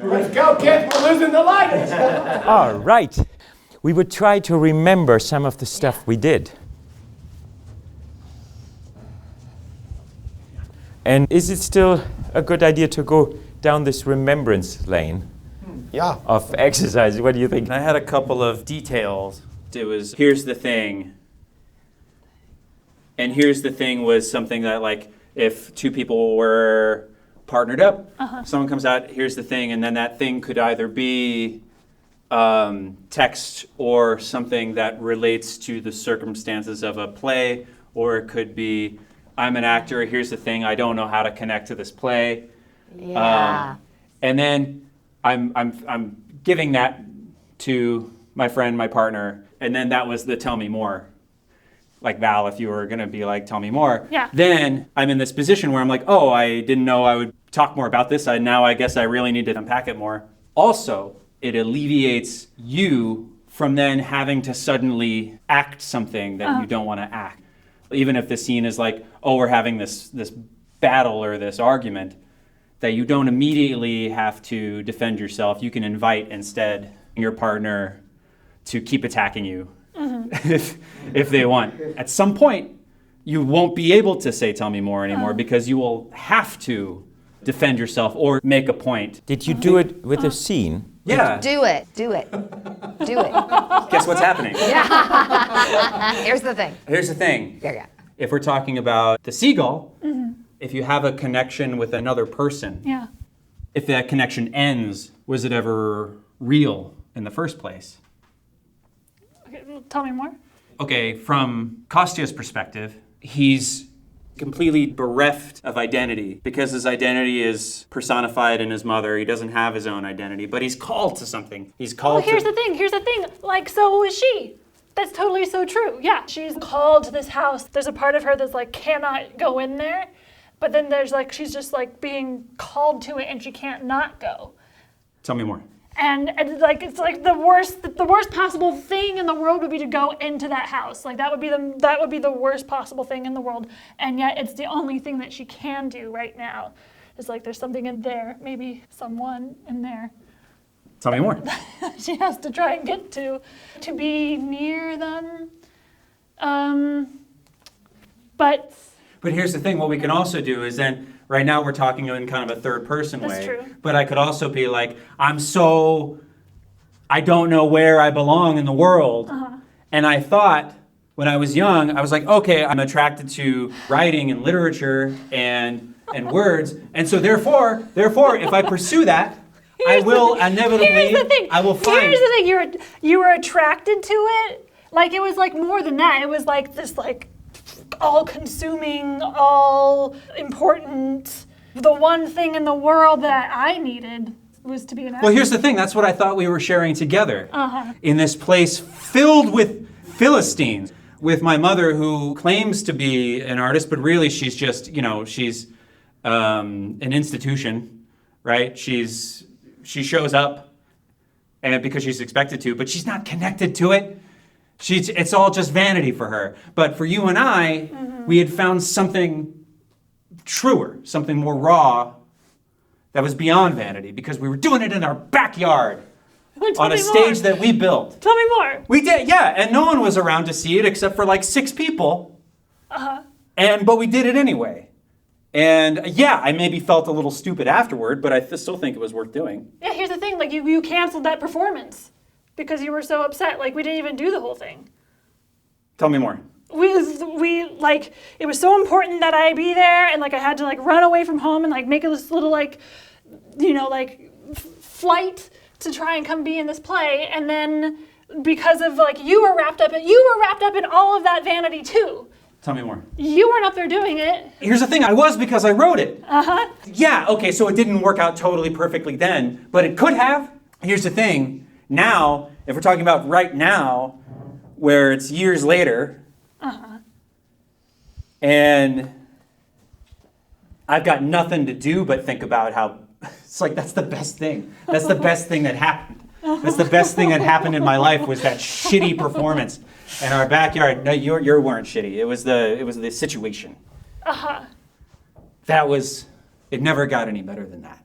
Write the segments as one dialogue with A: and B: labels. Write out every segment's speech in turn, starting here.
A: Let's go, kids. We're losing the light.
B: All right. We would try to remember some of the stuff we did. And is it still a good idea to go down this remembrance lane of exercise? What do you think?
C: I had a couple of details. It was, here's the thing. And here's the thing was something that, like, if two people were partnered up, someone comes out, here's the thing, and then that thing could either be text or something that relates to the circumstances of a play, or it could be, I'm an actor, here's the thing, I don't know how to connect to this play.
D: Yeah.
C: And then I'm giving that to my friend, my partner, and then that was the tell me more. Like Val, if you were gonna be like, tell me more.
E: Yeah.
C: Then I'm in this position where I'm like, oh, I didn't know I would talk more about this. Now I guess I really need to unpack it more. Also, it alleviates you from then having to suddenly act something that you don't want to act. Even if the scene is like, oh, we're having this battle or this argument, that you don't immediately have to defend yourself. You can invite instead your partner to keep attacking you if they want. At some point, you won't be able to say tell me more anymore because you will have to defend yourself or make a point.
B: Did you do it with a scene?
C: Yeah.
D: Do it.
C: Guess what's happening?
D: Here's the thing.
C: Here's the thing.
D: Yeah.
C: If we're talking about the Seagull, if you have a connection with another person, if that connection ends, was it ever real in the first place?
E: Okay, tell me more.
C: Okay, from Kostya's perspective, he's completely bereft of identity because his identity is personified in his mother. He doesn't have his own identity, but he's called to something. He's called
E: Here's the thing. Like, so is she. That's totally so true. Yeah, she's called to this house. There's a part of her that's like cannot go in there, but then there's like she's just like being called to it and she can't not go.
C: Tell me more.
E: And like it's like the worst possible thing in the world would be to go into that house. Like that would be the worst possible thing in the world. And yet it's the only thing that she can do right now. It's like there's something in there, maybe someone in there.
C: Tell me more.
E: She has to try and get to be near them. But
C: here's the thing, what we can also do is then, right now we're talking in kind of a third person way.
E: That's true.
C: But I could also be like, I don't know where I belong in the world. And I thought, when I was young, I was like, okay, I'm attracted to writing and literature and words. And so therefore, if I pursue that, I will inevitably, I will find.
E: Here's the thing, you were attracted to it. Like it was like more than that. It was like this like all-consuming, all-important, the one thing in the world that I needed was to be an actor.
C: Well, here's the thing. That's what I thought we were sharing together. In this place filled with Philistines, with my mother who claims to be an artist, but really she's just, she's an institution, right? She shows up and because she's expected to, but she's not connected to it. It's all just vanity for her. But for you and I, we had found something truer, something more raw that was beyond vanity because we were doing it in our backyard on a stage that we built.
E: Tell me more.
C: We did, yeah, and no one was around to see it except for like 6 people. But we did it anyway. And yeah, I maybe felt a little stupid afterward, but I still think it was worth doing.
E: Yeah, here's the thing, like you canceled that performance. Because you were so upset, like we didn't even do the whole thing.
C: Tell me more.
E: We like it was so important that I be there, and like I had to like run away from home and like make this little like, flight to try and come be in this play, and then because of like you were wrapped up in all of that vanity too.
C: Tell me more.
E: You weren't up there doing it.
C: Here's the thing, I was because I wrote it. Yeah, okay, so it didn't work out totally perfectly then, but it could have. Here's the thing. Now, if we're talking about right now, where it's years later, and I've got nothing to do but think about how, it's like that's the best thing. That's the best thing that happened. That's the best thing that happened in my life was that shitty performance in our backyard. No, you weren't shitty. It was the situation. It never got any better than that.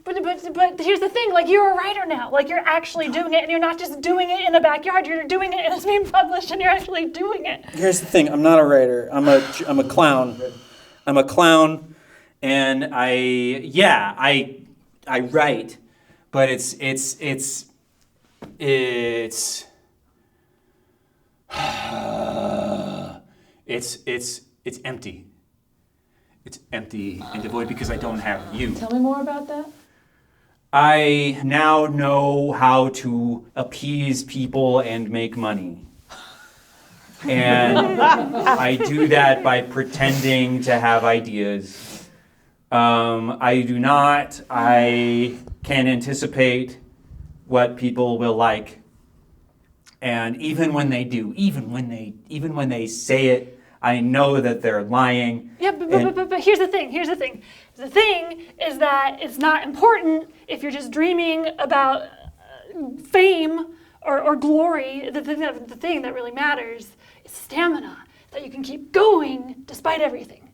E: But here's the thing, like you're a writer now, like you're actually doing it, and you're not just doing it in a backyard, you're doing it and it's being published and you're actually doing it.
C: Here's the thing, I'm not a writer, I'm a clown. I'm a clown, and I write, but it's empty. It's empty and devoid because I don't have you.
E: Tell me more about that.
C: I now know how to appease people and make money. And I do that by pretending to have ideas. I do not. I can anticipate what people will like. And even when they do, even when they say it, I know that they're lying.
E: Yeah, but here's the thing. The thing is that it's not important if you're just dreaming about fame or glory. The thing that really matters is stamina, that you can keep going despite everything.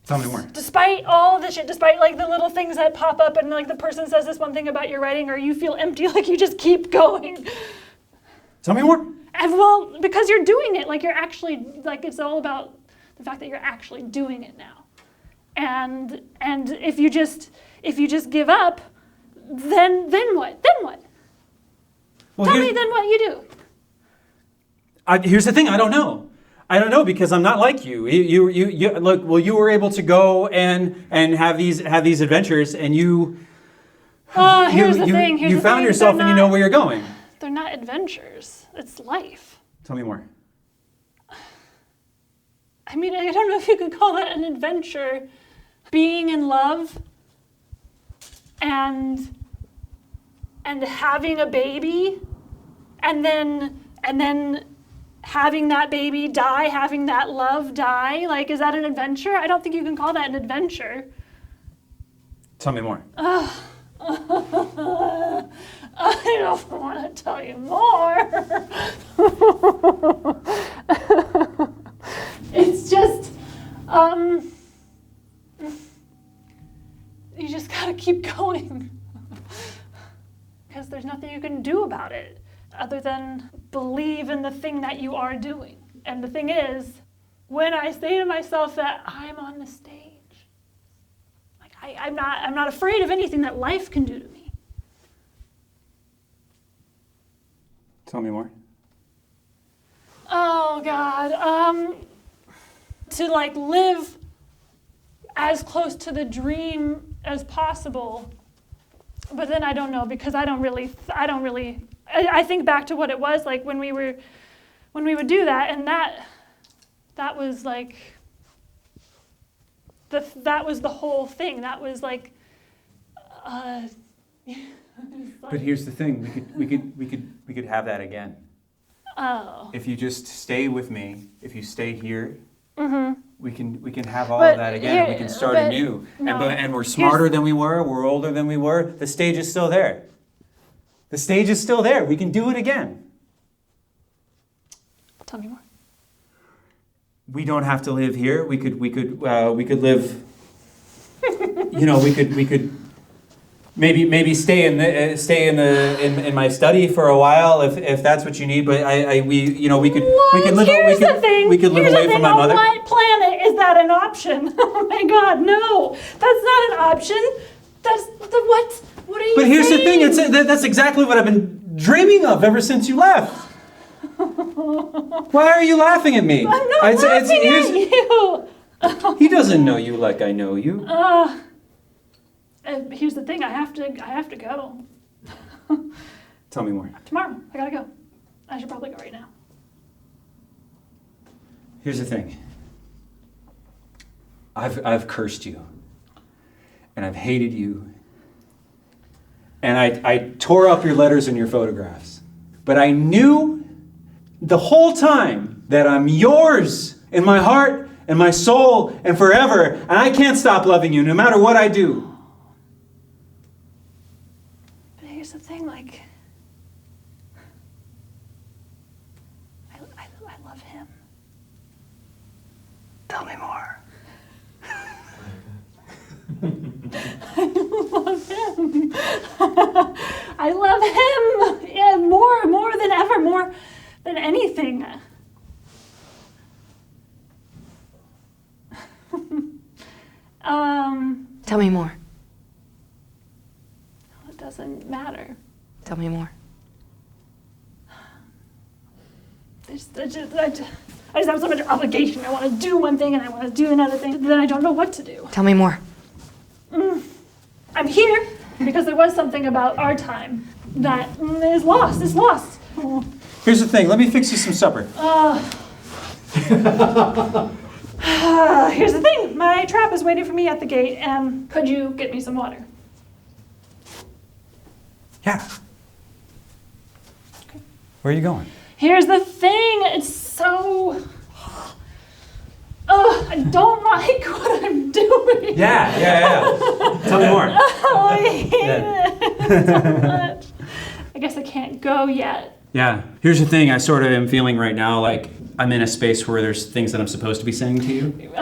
C: Tell me more.
E: Despite all of the shit, despite like the little things that pop up and like the person says this one thing about your writing or you feel empty, like you just keep going.
C: Tell me more.
E: And well, because you're doing it, like you're actually, like it's all about the fact that you're actually doing it now. And if you just give up, then what? Then what?
C: Well,
E: Tell me then what you do.
C: Here's the thing, I don't know. I don't know because I'm not like you. You look. Well, you were able to go and have these adventures, and you
E: Here's the thing.
C: You found yourself, and you know where you're going.
E: They're not adventures. It's life.
C: Tell me more.
E: I mean, I don't know if you could call that an adventure. Being in love and having a baby and then having that baby die, having that love die. Like, is that an adventure? I don't think you can call that an adventure. Tell me more. I don't want to tell you more. It's just, you just gotta keep going. Because there's nothing you can do about it other than believe in the thing that you are doing. And the thing is, when I say to myself that I'm on the stage, like I'm not afraid of anything that life can do to me.
C: Tell me more.
E: Oh God, to like live as close to the dream as possible, but then I don't know because I think back to what it was like when we would do that, and that was like that was the whole thing. That was like.
C: But here's the thing: we could have that again.
E: Oh.
C: If you just stay with me, if you stay here, we can have all
E: But
C: of that again. We can start
E: but
C: anew.
E: no.
C: And we're smarter than we were. We're older than we were. The stage is still there. The stage is still there. We can do it again.
E: Tell me more.
C: We don't have to live here. We could live. We could. Maybe stay in my study for a while if that's what you need. But we could live away from my mother.
E: On what planet is that an option? Oh my God, no, that's not an option. That's the what? What are you saying?
C: But here's the thing: that's exactly what I've been dreaming of ever since you left. Why are you laughing at me?
E: I'm not laughing at you.
C: He doesn't know you like I know you.
E: Here's the thing: I have to go.
C: Tell me more.
E: Tomorrow, I gotta go. I should probably go right now.
C: Here's the thing. I've cursed you, and I've hated you, and I tore up your letters and your photographs, but I knew the whole time that I'm yours in my heart and my soul and forever, and I can't stop loving you no matter what I do.
E: Here's the thing, like, I love him.
C: Tell me more.
E: I love doesn't matter.
D: Tell me more.
E: I just have so much obligation. I want to do one thing and I want to do another thing, then I don't know what to do.
D: Tell me more.
E: I'm here because there was something about our time that is lost. It's lost. Oh.
C: Here's the thing. Let me fix you some supper.
E: Here's the thing. My trap is waiting for me at the gate, and could you get me some water?
C: Yeah. Where are you going?
E: Here's the thing. It's so... I don't like what I'm doing.
C: Yeah. Tell me more.
E: I hate it so much. I guess I can't go yet.
C: Yeah. Here's the thing. I sort of am feeling right now like I'm in a space where there's things that I'm supposed to be saying to you.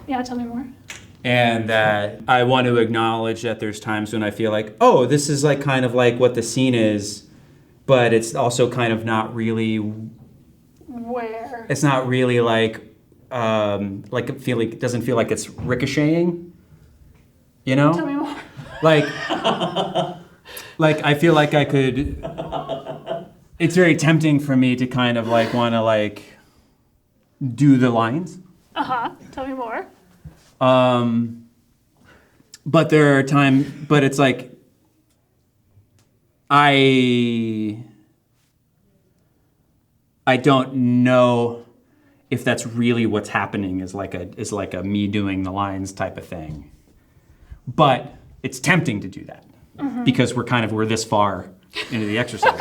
E: Yeah, tell me more.
C: And that I want to acknowledge that there's times when I feel like, oh, this is like kind of like what the scene is, but it's also kind of not really...
E: Where?
C: It's not really like it doesn't feel like it's ricocheting, you know?
E: Tell me more.
C: Like I feel like I could, it's very tempting for me to kind of like want to like do the lines.
E: Tell me more.
C: But there are times, but it's like, I don't know if that's really what's happening is like a me doing the lines type of thing. But it's tempting to do that because we're this far into the exercise.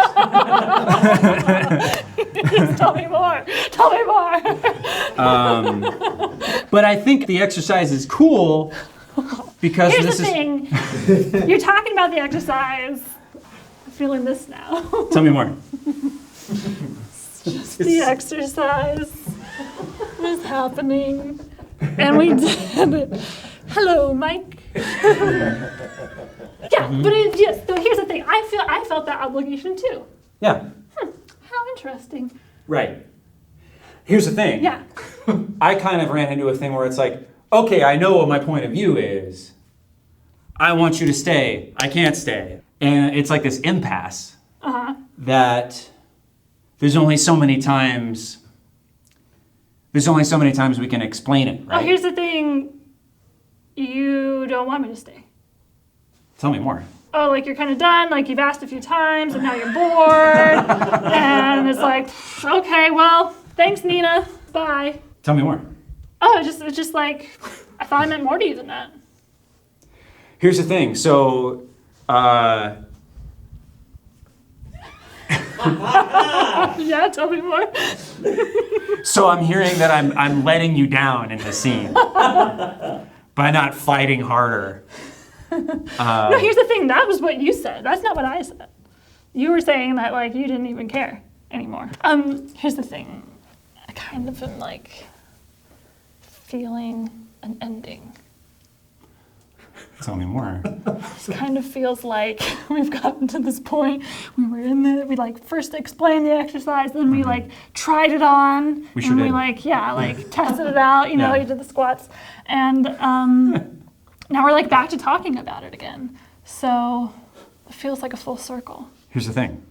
E: Tell me more. Tell me more.
C: But I think the exercise is cool because
E: Here's the thing. You're talking about the exercise. I'm feeling this now.
C: Tell me more.
E: Just the exercise was happening, and we did it. Hello, Mike. Yeah, but so here's the thing. I felt that obligation too.
C: Yeah.
E: How interesting.
C: Right. Here's the thing.
E: Yeah.
C: I kind of ran into a thing where it's like, okay, I know what my point of view is. I want you to stay. I can't stay. And it's like this impasse that there's only so many times we can explain it, right?
E: Oh, here's the thing. You don't want me to stay.
C: Tell me more.
E: Oh, like you're kind of done, like you've asked a few times and now you're bored. And it's like, okay, well, thanks, Nina. Bye.
C: Tell me more.
E: Oh, it's just like, I thought I meant more to you than that.
C: Here's the thing. So,
E: Yeah, tell me more.
C: so I'm hearing that I'm letting you down in the scene by not fighting harder.
E: No, here's the thing. That was what you said. That's not what I said. You were saying that like you didn't even care anymore. Here's the thing. I kind of am like feeling an ending.
C: Tell me more.
E: It kind of feels like we've gotten to this point. We like first explained the exercise, then we like tried it on.
C: We sure
E: and
C: did.
E: we like tested it out. You know,
C: Yeah.
E: we did the squats, and now we're like back to talking about it again. So it feels like a full circle.
C: Here's the thing.